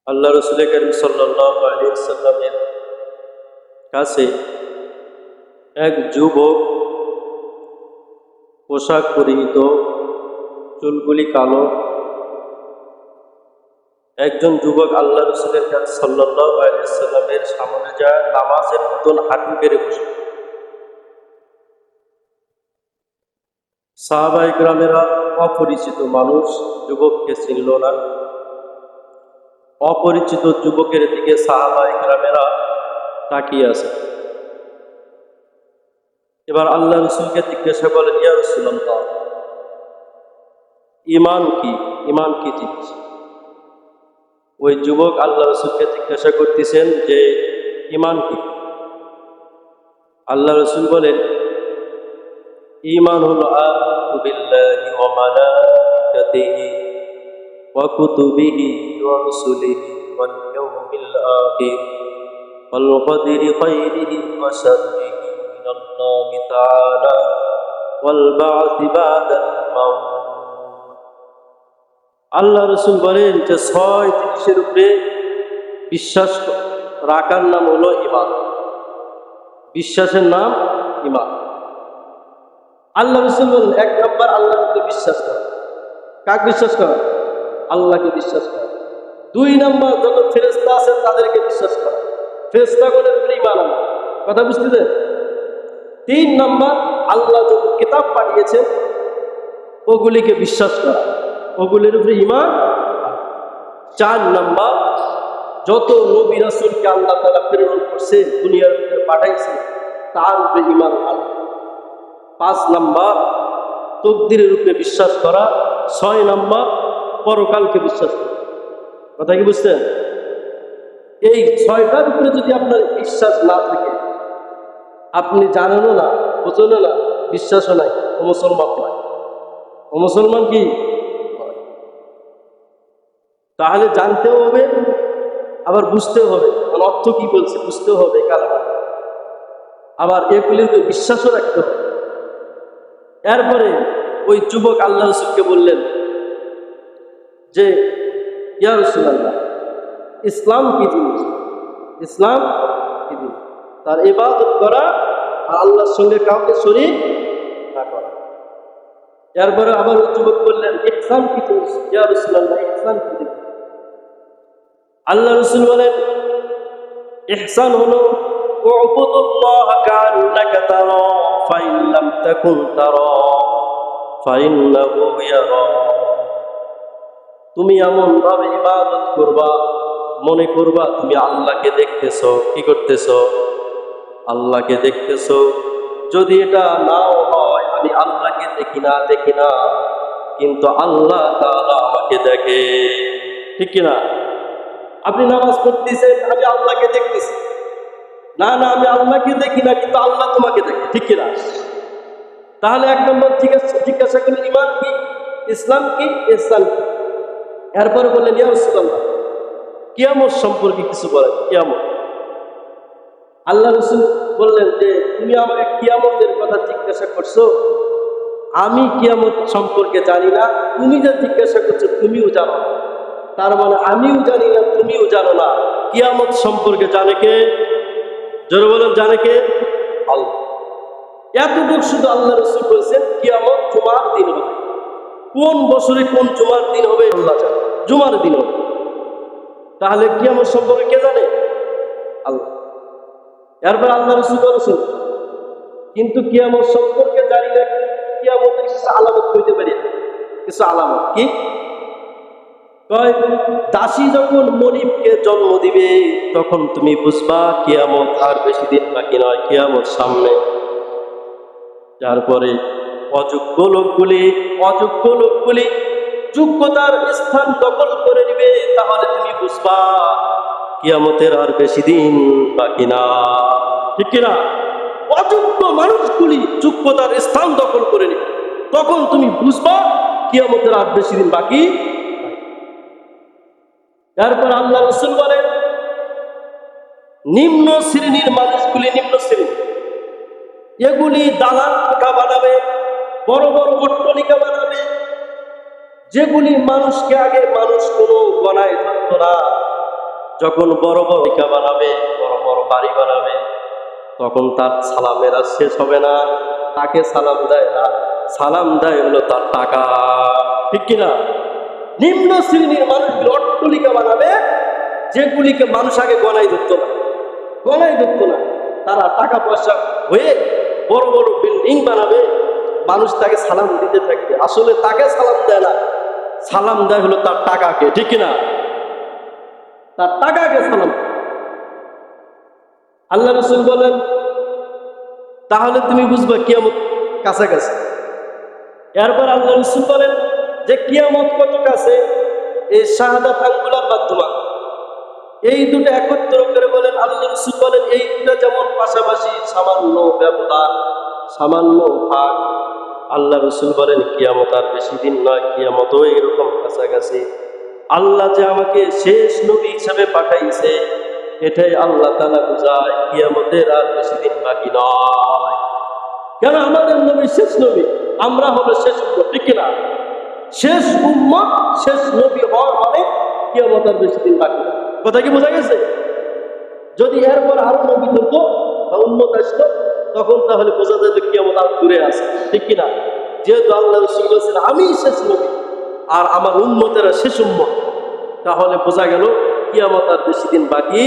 আল্লাহ রসুল করিম সাল্লাল্লাহু আলাইহি ওয়াসাল্লামের কাছে এক যুবক, পোশাক পরিহিত, চুলগুলি কালো, একজন যুবক আল্লাহ রসুলের কাছে সাল্লাল্লাহু আলাইহি ওয়াসাল্লামের সামনে যায় নামাজের মতন হাঁটু বেড়ে বসে। সাহাবায়ে কেরামেরা অপরিচিত মানুষ, যুবককে চিনল না। অপরিচিত যুবকের দিকে সাহাবায়ে কেরামেরা তাকিয়ে আছে। এবার আল্লাহ রসুলকে জিজ্ঞাসা করলেন, ইয়া রাসূলুল্লাহ, ঈমান কি? ঈমান কি জিনিস? ওই যুবক আল্লাহ রসুলকে জিজ্ঞাসা করতেছেন যে ঈমান কি? আল্লাহ রসুল বলেন, ঈমান হলো আমানতু বিল্লাহি ওয়া মালাইকাতিহি ওয়া কুতুবিহি ওয়া রুসুলিহি ওয়াল ইয়াউমিল আখির ওয়াল কদরি খাইরিহি ওয়া শাররিহি মিনাল্লাহি তাআলা ওয়াল বা'থি বা'দাল মাউত। আল্লাহ রসুল বলেন যে 6 জিনিসের উপরে বিশ্বাস রাখার নাম হলো ঈমান। বিশ্বাসের নাম ঈমান। আল্লাহ রসুল বলেন, 1 নম্বর আল্লাহকে বিশ্বাস করা। কাকে বিশ্বাস করা? আল্লাহকে বিশ্বাস করা। 2 নম্বর যত ফেরেশতা আছে তাদেরকে বিশ্বাস করা, ফেরেশতাগণের উপরে ঈমান আনা। কথা বুঝতেছেন? 3 নম্বর আল্লাহ যত কিতাব পাঠিয়েছেন ওগুলিকে বিশ্বাস করা, ওগুলির উপরে ঈমান। 4 নম্বর যত নবী রাসূলকে আল্লাহ তাআলা প্রেরণ করছে, দুনিয়ার ভিতরে পাঠাইছে, তার উপরে ঈমান আনা। 5 নম্বর তকদিরের উপরে বিশ্বাস করা। 6 নম্বর পরকালকে বিশ্বাস করা। কথা কি বুঝছেন? এই 6টার উপরে যদি আপনার বিশ্বাস না থাকে, আপনি জানেনও না, বোঝেনও না, বিশ্বাসও নাই, ও মুসলমান নয়। ও মুসলমান কি? তাহলে জানতেও হবে, আবার বুঝতেও হবে, মানে অর্থ কি বলছে বুঝতেও হবে, কালাম, আবার এগুলিতে বিশ্বাসও রাখতে হবে। এরপরে ওই যুবক আল্লাহ রসুলকে বললেন যে, ইয়া রাসূলুল্লাহ, ইসলাম কি জিনিস? ইসলাম কি জিনিস? তার ইবাদত করা আর আল্লাহর সঙ্গে কাউকে শরীক না করা। এরপরে আবার ওই যুবক বললেন, ইহসান কি জিনিস? ইয়া রাসূলুল্লাহ, ইহসান কি জিনিস? আল্লাহ রসুল বলেন, ইহসান হলো উবুদুল্লাহ কাআন্নাকা তারা ফাইন লাম তাকুন তারা ফাইন্নাহু ইয়ারা। তুমি এমন ভাবে ইবাদত করবা, মনে করবা তুমি আল্লাহকে দেখতেছো। কি করতেছো? আল্লাহকে দেখতেছো। যদি এটা নাও হয়, আমি আল্লাহকে দেখি না, কিন্তু আল্লাহ তাআলা আমাকে দেখে। ঠিক কিনা? আপনি নামাজ পড়তেছেন, আমি আল্লাহকে দেখতেছি না, আমি আল্লাহকে দেখি না, কিন্তু আল্লাহ তোমাকে দেখে। ঠিক কিনা? তাহলে 1 নম্বর জিজ্ঞাসা করলেন, ঈমান কি? ইসলাম কি? ইহসান কি? এরপর বললেন, ইয়া রাসূলুল্লাহ, কিয়ামত সম্পর্কে কিছু বলেন। কিয়ামত। আল্লাহ রাসূল বললেন যে, তুমি আমাকে কিয়ামতের কথা জিজ্ঞাসা করছো, আমি কিয়ামত সম্পর্কে জানি না, তুমি যা জিজ্ঞাসা করছো তুমিও জানো না। তার মানে আমিও জানি না, তুমিও জানো না। কিয়ামত সম্পর্কে জানে কে? জোরে বলেন, জানে কে? আল্লাহ। এতটুকু শুধু আল্লাহ রাসূল বলেছেন, কিয়ামত জুমার দিন হবে। কোন বছরে কোন জুমার দিন হবে আল্লাহ জানে। জুমার দিন হবে। তাহলে কিয়ামত সম্পর্কে কে জানে? আল্লাহ। এরপর আল্লাহ রাসূল বলেছেন, কিন্তু কিয়ামত সম্পর্কে জানি না, কিয়ামতের কিছু আলামত কইতে পারি। কিছু আলামত কি? কয়, দাসী যখন মনিবকে জন্ম দিবে তখন তুমি বুঝবা কিয়ামত আর বেশি দিন বাকি নয়, কিয়ামত সামনে। তারপরে অযোগ্য লোকগুলি যোগ্যতার স্থান দখল করে নিবে, তাহলে তুমি বুঝবা কিয়ামতের আর বেশি দিন বাকি না। ঠিক কিনা? অযোগ্য মানুষগুলি যোগ্যতার স্থান দখল করে নিবে, তখন তুমি বুঝবা কিয়ামতের আর বেশি দিন বাকি। তারপর আল্লাহ রাসূল বলেন, নিম্ন শ্রেণীর মানুষগুলি, নিম্ন শ্রেণী, এগুলি দালান কোঠা বানাবে, বড় বড় অট্টালিকা বানাবে, যেগুলি মানুষকে আগে মানুষ কোনো গণায় ধরত না, যখন বড় বড় টিকা বানাবে, বড় বড় বাড়ি বানাবে, তখন তার সালামের আর শেষ হবে না। তাকে সালাম দেয় না, সালাম দেয় হলো তার টাকা। ঠিক কিনা? নিম্ন শ্রেণীর মানুষগুলো অট্টালিকা বানাবে, যেগুলিকে মানুষ আগে গণাই ধরতো না, গণাই ধরতো না। তারা টাকা পয়সা হয়ে বড় বড় বিল্ডিং বানাবে, মানুষ তাকে সালাম দিতে থাকবে। আসলে তাকে সালাম দেয় না, সালাম দেয় হলো তার টাকাকে। ঠিক কিনা? তার টাকাকে সালাম। আল্লাহ রাসূল বলেন, তাহলে তুমি বুঝবে কিয়ামত কাছাকাছি। এরপর আল্লাহ রাসূল বলেন যে কিয়ামত কত কাছে, এই শাহাদাত আঙ্গুলের মাধ্যমে। এই দুটো একত্র করে বলেন, আল্লাহ রাসূল বলেন এই দুটো যেমন পাশাপাশি, সামান্য ব্যবধান, সামান্য ভাগ। আল্লাহ রাসূল বলেন কিয়ামত আর বেশি দিন নয়, কিয়ামতও এরকম কাছাকাছি। আল্লাহ যে আমাকে শেষ নবী হিসেবে পাঠাইছে, এটাই আল্লাহ তাআলা বুঝায় কিয়ামতের আর বেশি দিন বাকি নয়। কেন? আমাদের নবী শেষ নবী, আমরা হলো শেষ উম্মত। ঠিক কিনা? শেষ উম্মত, শেষ নবী হওয়ার মানে কিয়ামত আর বেশি দিন বাকি নয়। কথা কি বোঝা গেছে? যদি এরপর আরো নবী হতো বা উম্মত আসতো, তখন তাহলে বোঝা যেত কিয়ামত আর দূরে আছে। ঠিক কিনা? যেহেতু আল্লাহ রাসূল বলেছেন আমি শেষ নবী আর আমার উম্মতেরা শেষ উম্মত, তাহলে বোঝা গেল কিয়ামত আর বেশি দিন বাকি